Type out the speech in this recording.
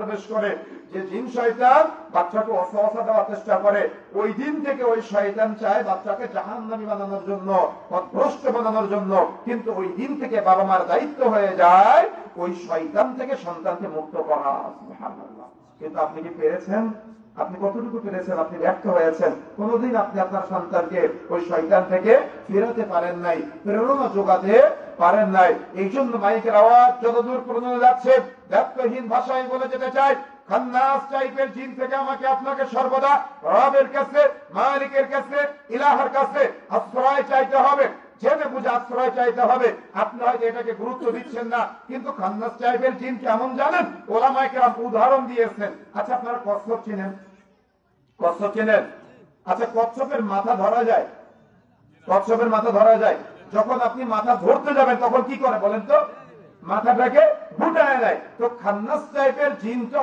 প্রবেশ করে, যে জিন শয়তান বাচ্চাকে ওয়াসওয়াসা দেওয়ার চেষ্টা করে, ওই দিন থেকে ওই শয়তান চায় বাচ্চাকে জাহান্নামী বানানোর জন্য, পথভ্রষ্ট বানানোর জন্য। কিন্তু ওই দিন থেকে বাবা মার দায়িত্ব হয়ে যায় ওই শয়তান থেকে সন্তানকে মুক্ত করা। সুবহানাল্লাহ। কিন্তু আপনি কি পেরেছেন? আপনি কতটুকু পেরেছেন? আপনি ব্যর্থ হয়েছেন। কোনদিন আপনি আপনার সন্তানকে ওই শয়তান থেকে ফেরাতে পারেন নাই, প্রেরণা যোগাতে পারেন নাই। এই জন্য মাইকের আওয়াজ যতদূর পর্যন্ত যাচ্ছে, ব্যর্থহীন ভাষায় বলে যেতে চাই, খান্নাস টাইপের জিন থেকে আমাকে আপনাকে সর্বদা রবের কাছে, মালিকের কাছে, ইলাহার কাছে আশ্রয় চাইতে হবে, জেনে বুঝে আশ্রয় চাইতে হবে। আপনি হয়তো এটাকে গুরুত্ব দিচ্ছেন না, কিন্তু খান্নাস টাইপের জিন কেমন জানেন? ওলামায়ে কেরাম উদাহরণ দিয়েছেন। আচ্ছা, আপনারা কচ্ছপ চেনেন? কচ্ছপ চেনেন? আচ্ছা, কচ্ছপের মাথা ধরা যায়? কচ্ছপের মাথা ধরা যায়। যখন আপনি মাথা ধরতে যাবেন তখন কি করে বলেন তো? মাথাটাকে গুটায় নেয়। তো খান্নাস টাইপের জিনটা